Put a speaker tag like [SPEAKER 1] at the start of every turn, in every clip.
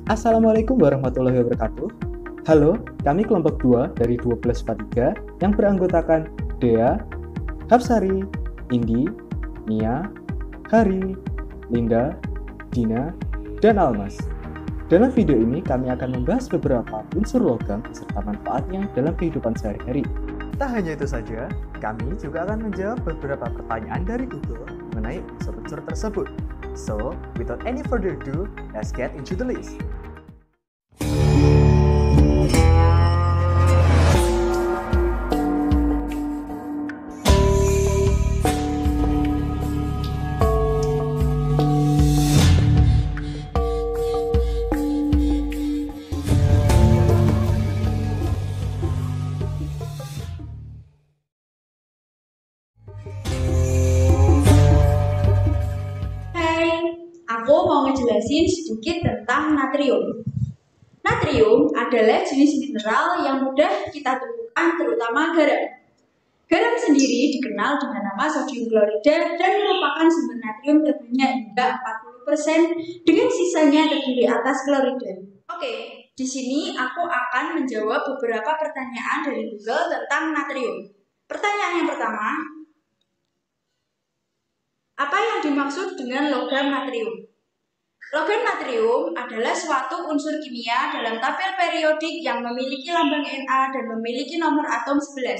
[SPEAKER 1] Assalamualaikum warahmatullahi wabarakatuh. Halo, kami kelompok 2 dari 1243 yang beranggotakan Dea, Hapsari, Indi, Nia, Hari, Linda, Dina, dan Almas. Dalam video ini kami akan membahas beberapa unsur logam serta manfaatnya dalam kehidupan sehari-hari. Tak hanya itu saja, kami juga akan menjawab beberapa pertanyaan dari Google mengenai unsur-unsur tersebut. So, without any further ado, let's get into the list.
[SPEAKER 2] Aku mau ngejelasin sedikit tentang natrium. Natrium adalah jenis mineral yang mudah kita temukan, terutama garam. Garam sendiri dikenal dengan nama sodium klorida dan merupakan sumber natrium terbanyak hingga 40%, dengan sisanya terdiri atas klorida. Oke, di sini aku akan menjawab beberapa pertanyaan dari Google tentang natrium. Pertanyaan yang pertama, apa yang dimaksud dengan logam natrium? Logam natrium adalah suatu unsur kimia dalam tabel periodik yang memiliki lambang Na dan memiliki nomor atom 11.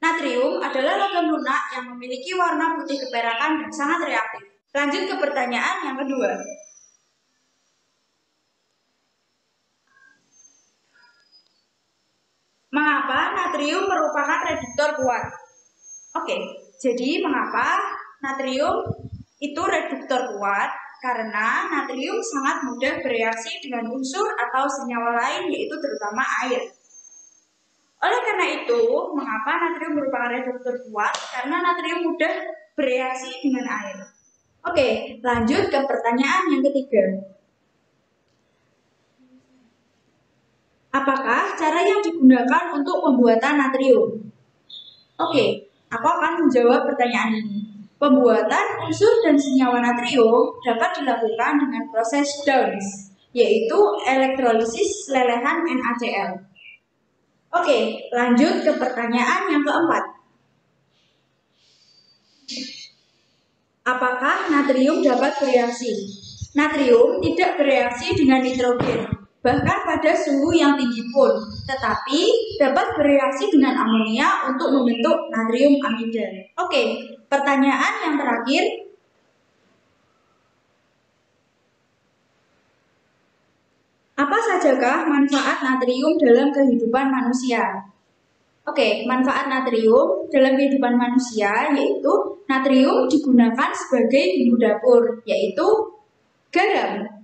[SPEAKER 2] Natrium adalah logam lunak yang memiliki warna putih keperakan dan sangat reaktif. Lanjut ke pertanyaan yang kedua. Mengapa natrium merupakan reduktor kuat? Oke, jadi mengapa natrium itu reduktor kuat? Karena natrium sangat mudah bereaksi dengan unsur atau senyawa lain, yaitu terutama air. Oleh karena itu, mengapa natrium merupakan reduktor kuat? Karena natrium mudah bereaksi dengan air. Oke, lanjut ke pertanyaan yang ketiga. Apakah cara yang digunakan untuk pembuatan natrium? Oke, aku akan menjawab pertanyaan ini. Pembuatan unsur dan senyawa natrium dapat dilakukan dengan proses Downs, yaitu elektrolisis lelehan NaCl. Oke, lanjut ke pertanyaan yang keempat. Apakah natrium dapat bereaksi? Natrium tidak bereaksi dengan nitrogen, bahkan pada suhu yang tinggi pun, tetapi dapat bereaksi dengan amonia untuk membentuk natrium amida. Oke, pertanyaan yang terakhir. Apa sajakah manfaat natrium dalam kehidupan manusia? Oke, manfaat natrium dalam kehidupan manusia yaitu natrium digunakan sebagai bumbu dapur, yaitu garam.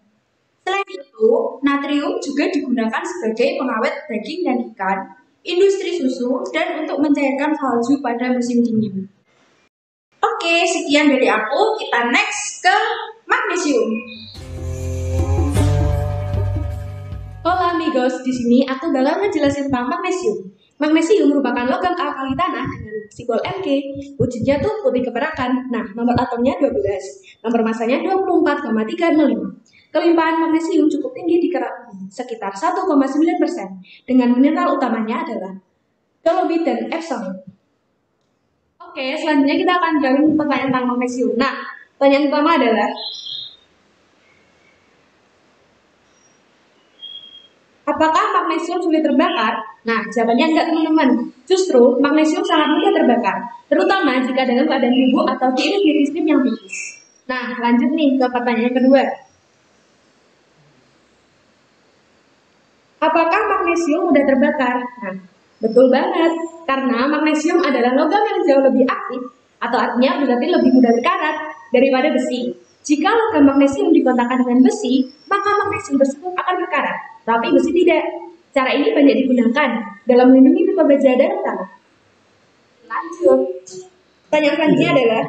[SPEAKER 2] Selain itu, natrium juga digunakan sebagai pengawet daging dan ikan, industri susu, dan untuk mencairkan salju pada musim dingin. Oke, sekian dari aku. Kita next ke magnesium.
[SPEAKER 3] Hola amigos, di sini aku bakal ngejelasin tentang magnesium. Magnesium merupakan logam alkali tanah dengan simbol Mg. Wujudnya tuh putih keperakan. Nah, nomor atomnya 12. Nomor masanya 24,305. Kelimpahan magnesium cukup tinggi di kerak bumi, sekitar 1,9%. Dengan mineral utamanya adalah dolomit dan epsom. Oke, selanjutnya kita akan jawab pertanyaan tentang magnesium. Nah, pertanyaan pertama adalah, apakah magnesium sulit terbakar? Nah, jawabannya enggak teman-teman. Justru, magnesium sangat mudah terbakar, terutama jika dalam keadaan bubuk atau diiris di listrik yang tipis. Nah, lanjut nih ke pertanyaan kedua. Apakah magnesium mudah terbakar? Nah, betul banget, karena magnesium adalah logam yang jauh lebih aktif, atau artinya berarti lebih mudah berkarat daripada besi. Jika logam magnesium dikontakkan dengan besi, maka magnesium tersebut akan berkarat, tapi besi tidak. Cara ini banyak digunakan dalam melindungi pipa baja dan tanah. Lanjut. Pertanyaan selanjutnya adalah,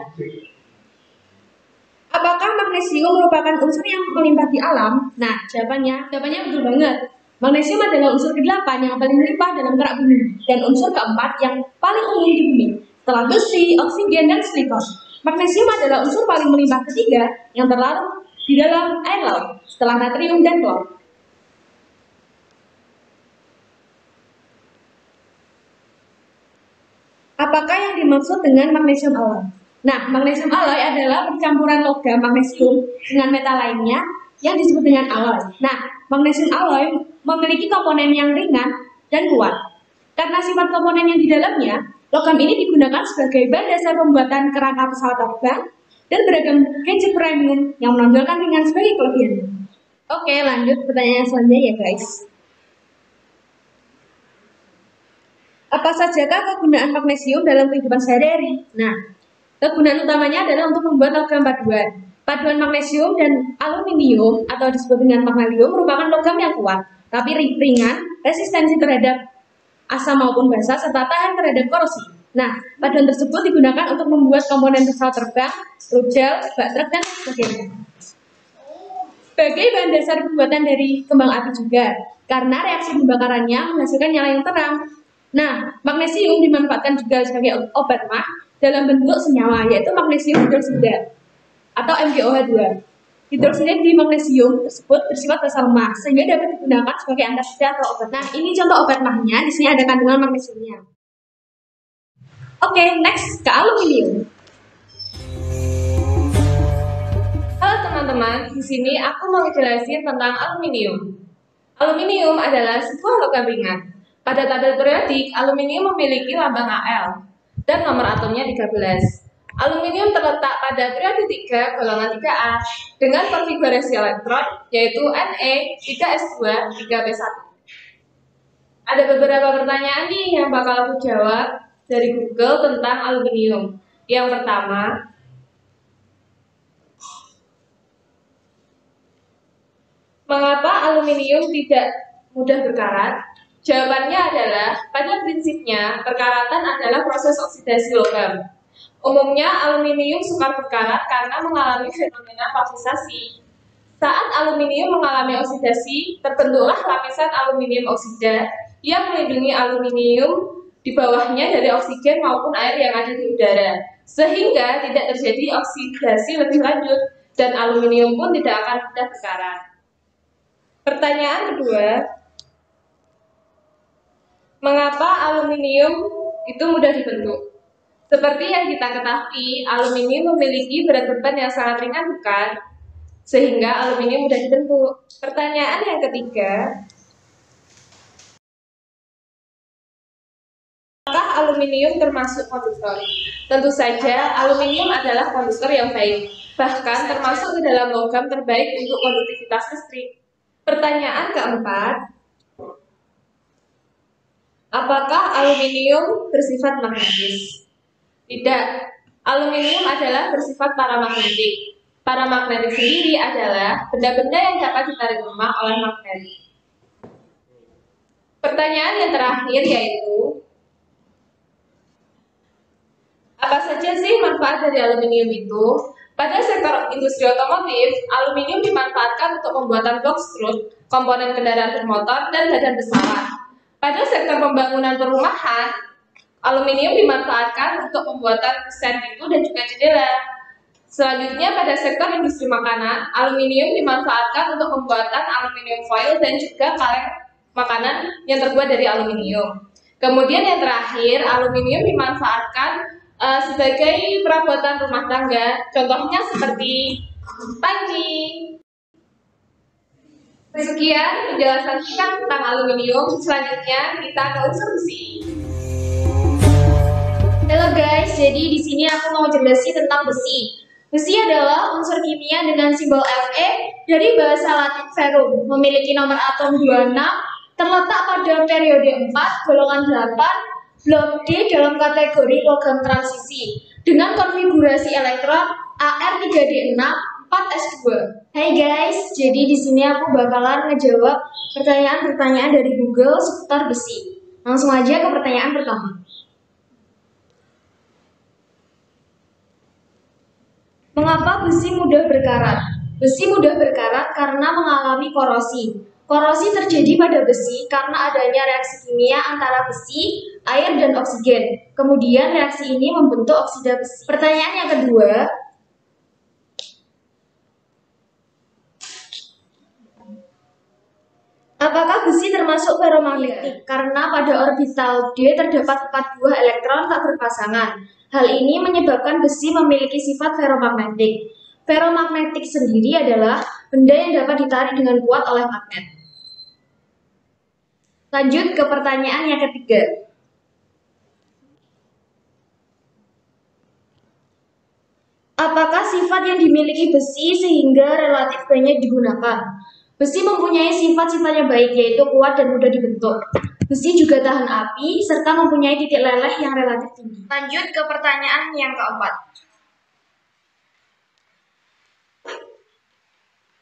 [SPEAKER 3] apakah magnesium merupakan unsur yang melimpah di alam? Nah, jawabannya betul banget. Magnesium adalah unsur ke-8 yang paling melimpah dalam kerak bumi, dan unsur ke-4 yang paling umum di bumi, setelah besi, oksigen, dan silikon. Magnesium adalah unsur paling melimpah ketiga yang terlarut di dalam air laut, setelah natrium dan klor. Apakah yang dimaksud dengan magnesium alloy? Nah, magnesium alloy adalah percampuran logam magnesium dengan metal lainnya yang disebut dengan alloy. Nah, magnesium alloy memiliki komponen yang ringan dan kuat. Karena sifat komponen yang di dalamnya, logam ini digunakan sebagai bahan dasar pembuatan kerangka pesawat terbang dan beragam gadget premium yang menonjolkan ringan sebagai kelebihannya. Oke, lanjut pertanyaan selanjutnya ya guys. Apa sajakah kegunaan magnesium dalam kehidupan sehari-hari? Nah, kegunaan utamanya adalah untuk membuat logam paduan. Paduan magnesium dan aluminium atau disebut dengan magnesium merupakan logam yang kuat, tapi ringan, resistensi terhadap asam maupun basa, serta tahan terhadap korosi. Nah, paduan tersebut digunakan untuk membuat komponen pesawat terbang, rudal, bak truk, dan sebagainya. Sebagai bahan dasar pembuatan dari kembang api juga, karena reaksi pembakarannya menghasilkan nyala yang terang. Nah, magnesium dimanfaatkan juga sebagai obat mah dalam bentuk senyawa, yaitu magnesium hidroksida atau MgOH2. Hidroksida di magnesium tersebut bersifat basal mah, sehingga dapat digunakan sebagai antasida atau obat. Nah, ini contoh obat mahnya, di sini ada kandungan magnesiumnya. Oke, next ke aluminium.
[SPEAKER 4] Halo teman-teman, di sini aku mau jelasin tentang aluminium. Aluminium adalah sebuah logam ringan. Pada tabel periodik, aluminium memiliki lambang Al dan nomor atomnya 13. Aluminium terletak pada periode 3 golongan 3A dengan konfigurasi elektron yaitu Ne 3s2 3p1. Ada beberapa pertanyaan nih yang bakal aku jawab dari Google tentang aluminium. Yang pertama, mengapa aluminium tidak mudah berkarat? Jawabannya adalah, pada prinsipnya, perkaratan adalah proses oksidasi logam. Umumnya, aluminium sukar berkarat karena mengalami fenomena pavisasi. Saat aluminium mengalami oksidasi, terbentuklah lapisan aluminium oksida yang melindungi aluminium di bawahnya dari oksigen maupun air yang ada di udara, sehingga tidak terjadi oksidasi lebih lanjut, dan aluminium pun tidak akan mudah berkarat. Pertanyaan kedua, mengapa aluminium itu mudah dibentuk? Seperti yang kita ketahui, aluminium memiliki berat beban yang sangat ringan, bukan? Sehingga aluminium mudah dibentuk. Pertanyaan yang ketiga, apakah aluminium termasuk konduktor? Tentu saja, aluminium adalah konduktor yang baik, bahkan termasuk ke dalam logam terbaik untuk konduktivitas listrik. Pertanyaan keempat, apakah aluminium bersifat magnetis? Tidak, aluminium adalah bersifat paramagnetik. Paramagnetik sendiri adalah benda-benda yang dapat ditarik lemah oleh magnet. Pertanyaan yang terakhir yaitu, apa saja sih manfaat dari aluminium itu? Pada sektor industri otomotif, aluminium dimanfaatkan untuk pembuatan box strut, komponen kendaraan bermotor, dan badan pesawat. Pada sektor pembangunan perumahan, aluminium dimanfaatkan untuk pembuatan kusen pintu dan juga jendela. Selanjutnya, pada sektor industri makanan, aluminium dimanfaatkan untuk pembuatan aluminium foil dan juga kaleng makanan yang terbuat dari aluminium. Kemudian yang terakhir, aluminium dimanfaatkan sebagai perabotan rumah tangga, contohnya seperti panci. Sekian penjelasan singkat tentang aluminium. Selanjutnya kita ke unsur besi.
[SPEAKER 2] Halo guys, jadi di sini aku mau jelasin tentang besi. Besi adalah unsur kimia dengan simbol Fe dari bahasa Latin ferrum, memiliki nomor atom 26, terletak pada periode 4, golongan 8, blok D dalam kategori logam transisi, dengan konfigurasi elektron Ar3D6, 4s2. Hai guys, jadi di sini aku bakalan ngejawab pertanyaan-pertanyaan dari Google seputar besi. Langsung aja ke pertanyaan pertama. Mengapa besi mudah berkarat? Besi mudah berkarat karena mengalami korosi. Korosi terjadi pada besi karena adanya reaksi kimia antara besi, air, dan oksigen. Kemudian reaksi ini membentuk oksida besi. Pertanyaan yang kedua, apakah besi
[SPEAKER 3] termasuk feromagnetik karena pada orbital D terdapat 4 buah elektron tak berpasangan. Hal ini menyebabkan besi memiliki sifat feromagnetik. Feromagnetik sendiri adalah benda yang dapat ditarik dengan kuat oleh magnet. Lanjut ke pertanyaan yang ketiga. Apakah sifat yang dimiliki besi sehingga relatif banyak digunakan? Besi mempunyai sifat-sifat yang baik, yaitu kuat dan mudah dibentuk. Besi juga tahan api, serta mempunyai titik leleh yang relatif tinggi. Lanjut ke pertanyaan yang keempat.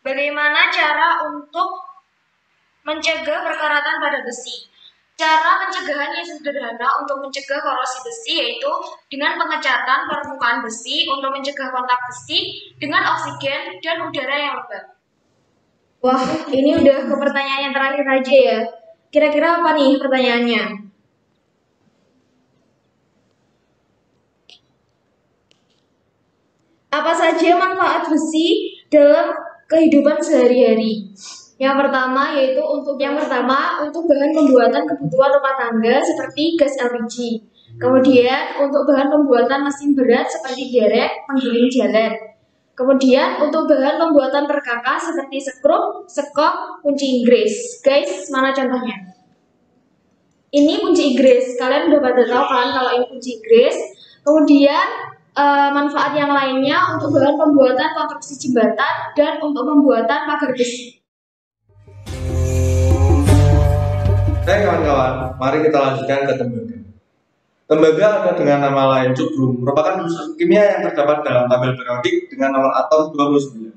[SPEAKER 3] Bagaimana cara untuk mencegah perkaratan pada besi? Cara pencegahan yang sederhana untuk mencegah korosi besi yaitu dengan pengecatan permukaan besi untuk mencegah kontak besi dengan oksigen dan udara yang lembab. Wah, ini udah ke pertanyaan yang terakhir aja ya. Kira-kira apa nih pertanyaannya? Apa saja manfaat besi dalam kehidupan sehari-hari? Yang pertama untuk bahan pembuatan kebutuhan rumah tangga seperti gas LPG. Kemudian untuk bahan pembuatan mesin berat seperti derek, penggiling jalan. Kemudian untuk bahan pembuatan perkakas seperti skrup, sekop, kunci Inggris. Guys, mana contohnya? Ini kunci Inggris. Kalian udah pada tahu kan kalau ini kunci Inggris. Kemudian manfaat yang lainnya untuk bahan pembuatan konstruksi jembatan dan untuk pembuatan pagar besi.
[SPEAKER 5] Hai kawan-kawan, mari kita lanjutkan ke tembaga. Tembaga atau dengan nama lain cuprum merupakan unsur kimia yang terdapat dalam tabel periodik dengan nomor atom 29.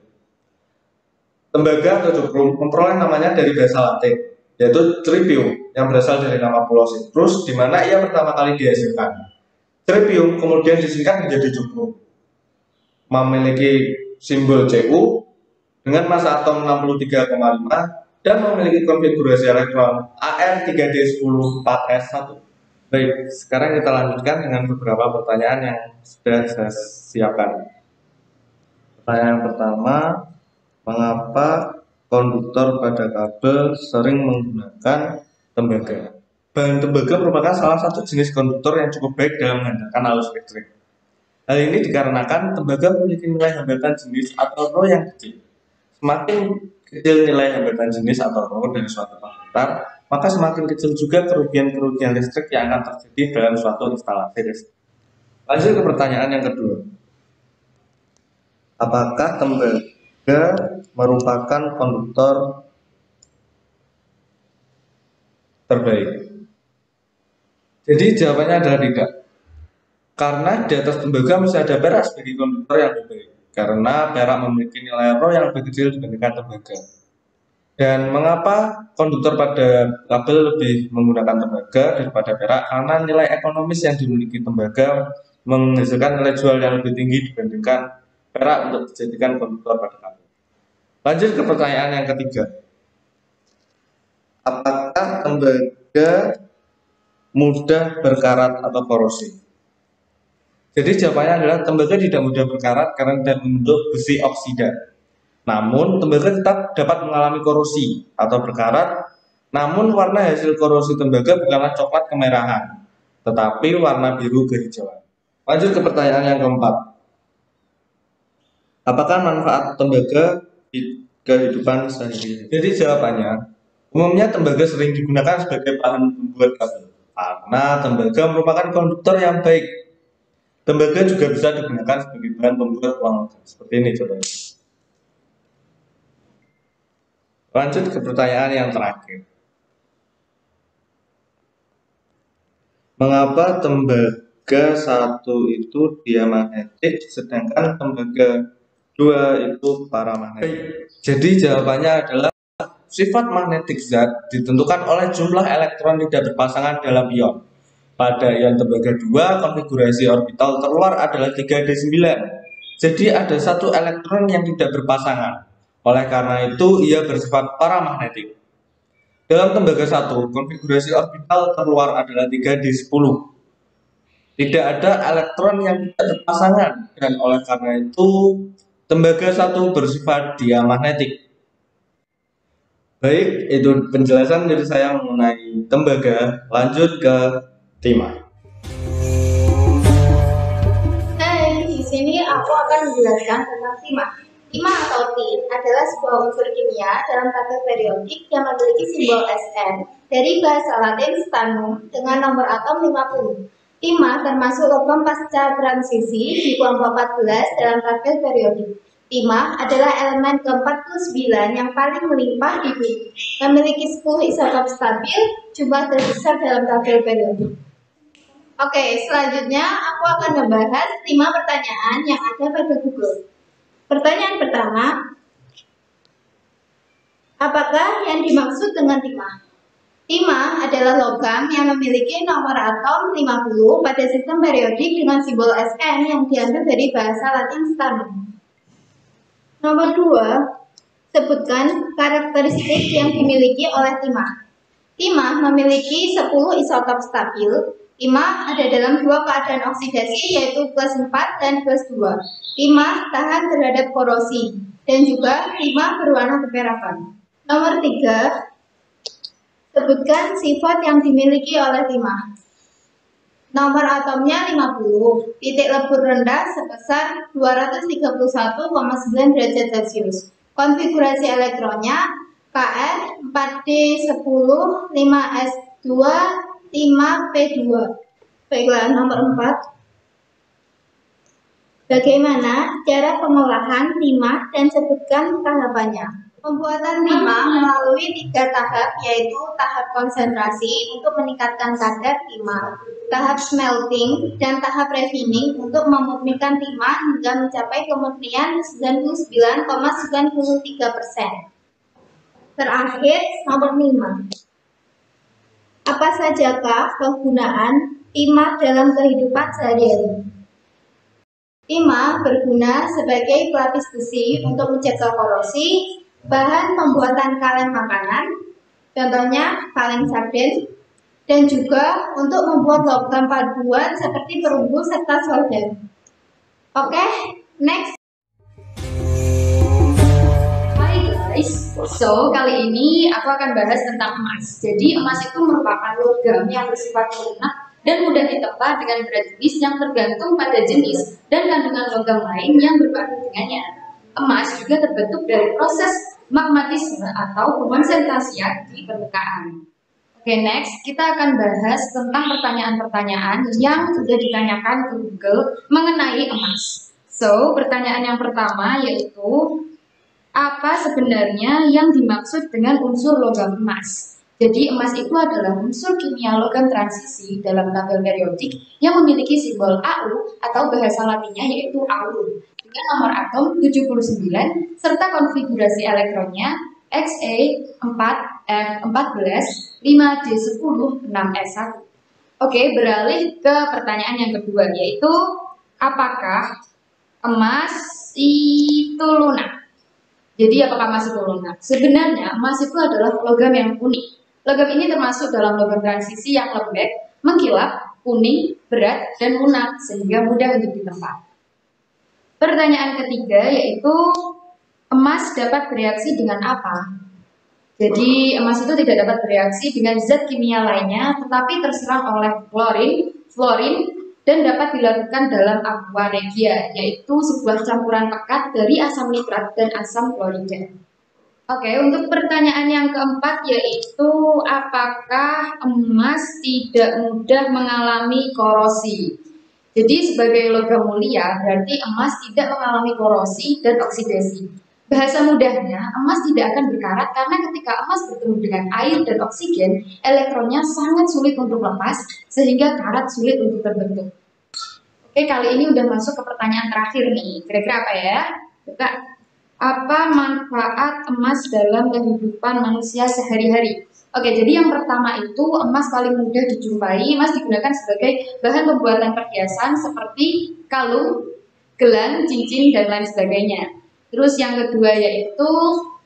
[SPEAKER 5] Tembaga atau cuprum memperoleh namanya dari bahasa Latin, yaitu tritium yang berasal dari nama pulau Siprus di mana ia pertama kali dihasilkan. Tritium kemudian disingkat menjadi cuprum. Memiliki simbol Cu dengan massa atom 63,5 dan memiliki konfigurasi elektron Ar3d10 4s1. Baik, sekarang kita lanjutkan dengan beberapa pertanyaan yang sudah saya siapkan. Pertanyaan pertama, mengapa konduktor pada kabel sering menggunakan tembaga? Bahan tembaga merupakan salah satu jenis konduktor yang cukup baik dalam menghantarkan arus listrik. Hal ini dikarenakan tembaga memiliki nilai hambatan jenis atau rho yang kecil. Semakin kecil nilai hambatan jenis atau rho dari suatu konduktor, maka semakin kecil juga kerugian-kerugian listrik yang akan terjadi dalam suatu instalasi listrik. Lanjut ke pertanyaan yang kedua. Apakah tembaga merupakan konduktor terbaik? Jadi jawabannya adalah tidak. Karena di atas tembaga masih ada perak sebagai konduktor yang lebih baik. Karena perak memiliki nilai rho yang lebih kecil dibandingkan tembaga. Dan mengapa konduktor pada kabel lebih menggunakan tembaga daripada perak? Karena nilai ekonomis yang dimiliki tembaga menghasilkan nilai jual yang lebih tinggi dibandingkan perak untuk dijadikan konduktor pada kabel. Lanjut ke pertanyaan yang ketiga. Apakah tembaga mudah berkarat atau korosi? Jadi jawabannya adalah tembaga tidak mudah berkarat karena tidak membentuk besi oksida. Namun tembaga tetap dapat mengalami korosi atau berkarat. Namun warna hasil korosi tembaga bukanlah coklat kemerahan, tetapi warna biru kehijauan. Lanjut ke pertanyaan yang keempat. Apakah manfaat tembaga di kehidupan sehari-hari? Jadi jawabannya, umumnya tembaga sering digunakan sebagai bahan pembuat kabel karena tembaga merupakan konduktor yang baik. Tembaga juga bisa digunakan sebagai bahan pembuat uang logam. Seperti ini contohnya. Lanjut ke pertanyaan yang terakhir. Mengapa tembaga 1 itu diamagnetik sedangkan tembaga 2 itu paramagnetik? Jadi jawabannya adalah sifat magnetik zat ditentukan oleh jumlah elektron tidak berpasangan dalam ion. Pada ion tembaga 2, konfigurasi orbital terluar adalah 3d9. Jadi ada satu elektron yang tidak berpasangan. Oleh karena itu, ia bersifat paramagnetik. Dalam tembaga 1, konfigurasi orbital terluar adalah 3d10. Tidak ada elektron yang tidak berpasangan, dan oleh karena itu, tembaga 1 bersifat diamagnetik. Baik, itu penjelasan dari saya mengenai tembaga. Lanjut ke Timah.
[SPEAKER 2] Hai, di sini aku akan menjelaskan tentang timah. Timah atau tin adalah sebuah unsur kimia dalam tabel periodik yang memiliki simbol Sn dari bahasa Latin stannum dengan nomor atom 50. Timah termasuk logam pasca transisi di kelompok 14 dalam tabel periodik. Timah adalah elemen ke-49 yang paling melimpah di bumi, memiliki 10 isotop stabil, jumlah terbesar dalam tabel periodik. Oke, selanjutnya aku akan membahas 5 pertanyaan yang ada pada Google. Pertanyaan pertama, apakah yang dimaksud dengan timah? Timah adalah logam yang memiliki nomor atom 50 pada sistem periodik dengan simbol Sn yang diambil dari bahasa Latin stannum. Nomor 2, sebutkan karakteristik yang dimiliki oleh timah. Timah memiliki 10 isotop stabil. Timah ada dalam dua keadaan oksidasi yaitu plus 4 dan plus 2. Timah tahan terhadap korosi dan juga timah berwarna keperakan. Nomor 3, sebutkan sifat yang dimiliki oleh timah. Nomor atomnya 50, titik lebur rendah sebesar 231,9 derajat Celcius. Konfigurasi elektronnya Kr 4D10 5S2 5P2. Baiklah, nomor 4. Bagaimana cara pengolahan timah dan sebutkan tahapannya? Pembuatan timah melalui 3 tahap, yaitu tahap konsentrasi untuk meningkatkan kadar timah, tahap smelting, dan tahap refining untuk memurnikan timah hingga mencapai kemurnian 99,93%. Terakhir, nomor 5. Apa sajakah kegunaan timah dalam kehidupan sehari-hari? Timah berguna sebagai pelapis besi untuk mencegah korosi, bahan pembuatan kaleng makanan, contohnya kaleng sarden, dan juga untuk membuat logam paduan seperti perunggu serta solder. Oke, next.
[SPEAKER 3] Hai guys, so kali ini aku akan bahas tentang emas. Jadi emas itu merupakan logam yang bersifat lunak dan mudah ditebak dengan berat jenis yang tergantung pada jenis dan kandungan logam lain yang berpadu dengannya. Emas juga terbentuk dari proses magmatisme atau konsentrasi di permukaan. Oke, next kita akan bahas tentang pertanyaan-pertanyaan yang sudah ditanyakan ke Google mengenai emas. So, pertanyaan yang pertama yaitu apa sebenarnya yang dimaksud dengan unsur logam emas? Jadi emas itu adalah unsur kimia logam transisi dalam tabel periodik yang memiliki simbol Au atau bahasa latinnya yaitu Au dengan nomor atom 79 serta konfigurasi elektronnya Xe4F14 5D10 6S1. Oke, beralih ke pertanyaan yang kedua yaitu apakah emas itu lunak? Jadi apakah emas itu lunak? Sebenarnya emas itu adalah logam yang unik. Logam ini termasuk dalam logam transisi yang lembek, mengkilap, kuning, berat, dan lunak sehingga mudah untuk ditempa. Pertanyaan ketiga yaitu emas dapat bereaksi dengan apa? Jadi emas itu tidak dapat bereaksi dengan zat kimia lainnya tetapi terserang oleh klorin, fluorin, dan dapat dilakukan dalam aqua regia, yaitu sebuah campuran pekat dari asam nitrat dan asam klorida. Oke, untuk pertanyaan yang keempat yaitu apakah emas tidak mudah mengalami korosi? Jadi sebagai logam mulia berarti emas tidak mengalami korosi dan oksidasi. Bahasa mudahnya, emas tidak akan berkarat karena ketika emas bertemu dengan air dan oksigen, elektronnya sangat sulit untuk lepas sehingga karat sulit untuk terbentuk. Oke, kali ini udah masuk ke pertanyaan terakhir nih. Kira-kira apa ya? Buka. Apa manfaat emas dalam kehidupan manusia sehari-hari? Oke, jadi yang pertama itu emas paling mudah dijumpai. Emas digunakan sebagai bahan pembuatan perhiasan seperti kalung, gelang, cincin, dan lain sebagainya. Terus yang kedua yaitu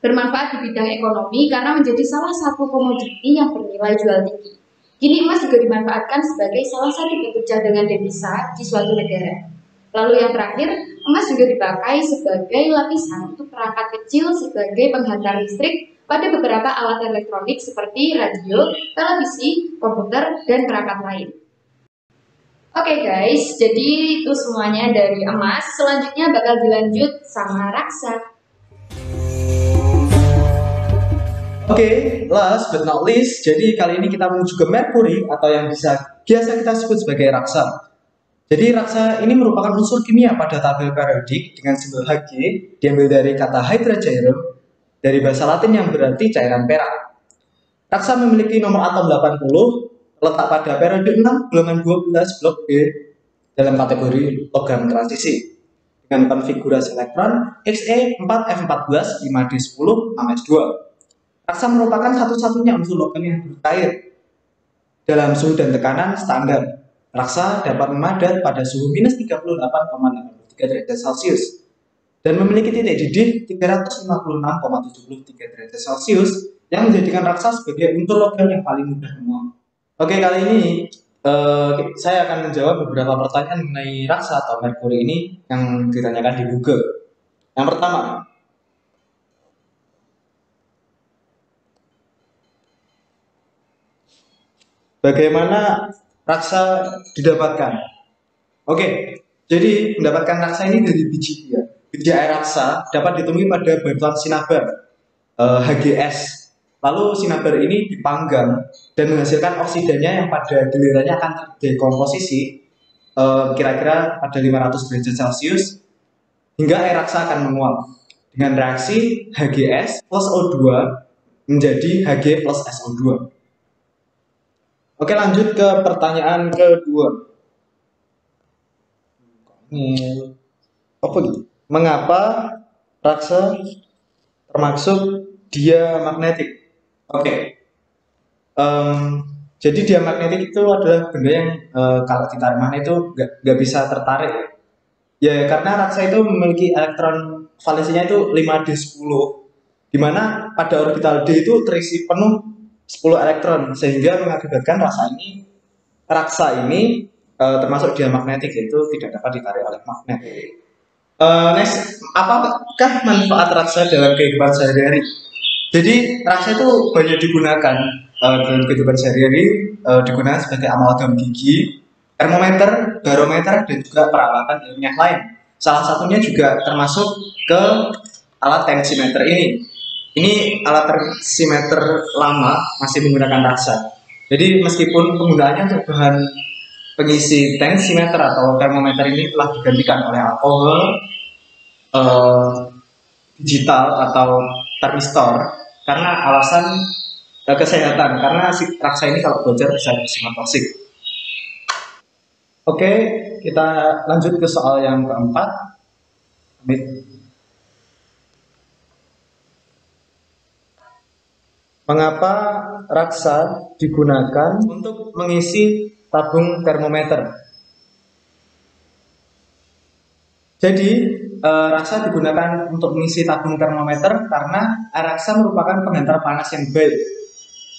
[SPEAKER 3] bermanfaat di bidang ekonomi karena menjadi salah satu komoditi yang bernilai jual tinggi. Kini emas juga dimanfaatkan sebagai salah satu bentuk cadangan devisa di suatu negara. Lalu yang terakhir, emas juga dipakai sebagai lapisan untuk perangkat kecil sebagai penghantar listrik,
[SPEAKER 4] pada beberapa alat elektronik seperti radio, televisi, komputer, dan perangkat lain. Oke guys, jadi itu semuanya dari emas. Selanjutnya bakal dilanjut sama raksa.
[SPEAKER 1] Oke, last but not least, jadi kali ini kita menuju ke Merkuri atau yang biasa kita sebut sebagai raksa. Jadi raksa ini merupakan unsur kimia pada tabel periodik dengan simbol Hg, diambil dari kata hydrargyrum dari bahasa Latin yang berarti cairan perak. Raksa memiliki nomor atom 80, letak pada periode 6, golongan 12, blok B dalam kategori logam transisi dengan konfigurasi elektron Xe 4F14 5D10 6S2. Raksa merupakan satu-satunya unsur logam yang bercair dalam suhu dan tekanan standar. Raksa dapat memadat pada suhu minus 38,83 derajat Celcius dan memiliki titik didih 356,73 derajat Celcius yang menjadikan raksa sebagai unsur logam yang paling mudah menguap. Oke, kali ini saya akan menjawab beberapa pertanyaan mengenai raksa atau Merkuri ini yang ditanyakan di Google. Yang pertama, bagaimana raksa didapatkan? Oke, jadi mendapatkan raksa ini dari biji dia. Biji air raksa dapat ditemui pada batuan sinabar HGS. Lalu sinabar ini dipanggang dan menghasilkan oksidannya yang pada gilirannya akan terdekomposisi kira-kira pada 500 derajat Celcius hingga air raksa akan menguap dengan reaksi HGS plus O2 menjadi Hg plus SO2. Oke, lanjut ke pertanyaan kedua. Apa gitu? Mengapa raksa termasuk diamagnetik? Oke. Jadi diamagnetik itu adalah benda yang kalau ditarik magnet itu nggak bisa tertarik. Ya karena raksa itu memiliki elektron valensinya itu 5d10, di mana pada orbital D itu terisi penuh 10 elektron sehingga mengakibatkan raksa ini termasuk diamagnetik, yaitu tidak dapat ditarik oleh magnet. Next, apakah manfaat raksa dalam kehidupan sehari-hari? Jadi raksa itu banyak digunakan dalam kehidupan sehari-hari, digunakan sebagai amalgam gigi, termometer, barometer, dan juga peralatan ilmiah lain. Salah satunya juga termasuk ke alat tensimeter ini. Ini alat tensimeter lama masih menggunakan raksa. Jadi meskipun penggunaannya untuk bahan pengisi tensimeter atau termometer ini telah digantikan oleh alkohol, digital atau termistor karena alasan kesehatan, karena raksa ini kalau bocor bisa bersifat toksik. Oke, kita lanjut ke soal yang keempat. Mengapa raksa digunakan untuk mengisi tabung termometer? Jadi, raksa digunakan untuk mengisi tabung termometer karena air raksa merupakan penghantar panas yang baik.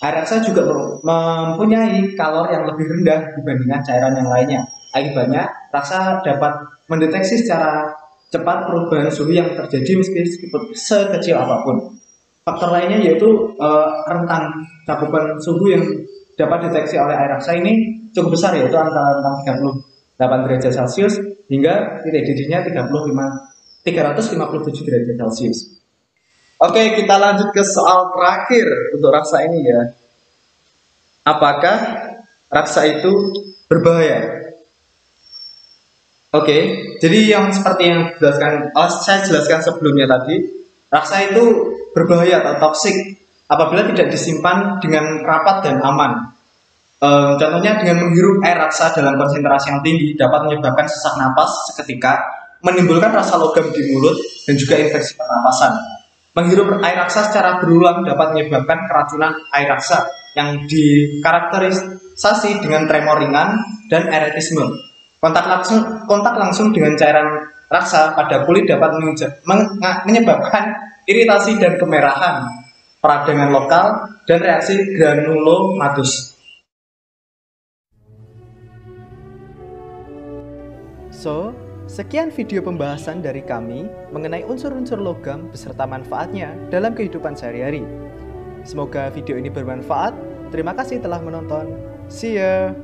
[SPEAKER 1] Air raksa juga mempunyai kalor yang lebih rendah dibandingkan cairan yang lainnya. Akibatnya, raksa dapat mendeteksi secara cepat perubahan suhu yang terjadi meskipun sekecil apapun. Faktor lainnya yaitu rentang cakupan suhu yang dapat dideteksi oleh air raksa ini cukup besar, yaitu antara 38 derajat Celcius hingga titik didihnya 357 derajat Celcius. Oke, kita lanjut ke soal terakhir untuk raksa ini ya. Apakah raksa itu berbahaya? Oke, jadi yang seperti yang saya jelaskan sebelumnya tadi, raksa itu berbahaya atau toksik apabila tidak disimpan dengan rapat dan aman. Contohnya dengan menghirup air raksa dalam konsentrasi yang tinggi dapat menyebabkan sesak napas seketika, menimbulkan rasa logam di mulut dan juga infeksi pernapasan. Menghirup air raksa secara berulang dapat menyebabkan keracunan air raksa yang dikarakterisasi dengan tremor ringan dan eretisme. Kontak langsung dengan cairan raksa pada kulit dapat menyebabkan iritasi dan kemerahan, peradangan lokal, dan reaksi granulomatus. So, sekian video pembahasan dari kami mengenai unsur-unsur logam beserta manfaatnya dalam kehidupan sehari-hari. Semoga video ini bermanfaat. Terima kasih telah menonton. See ya!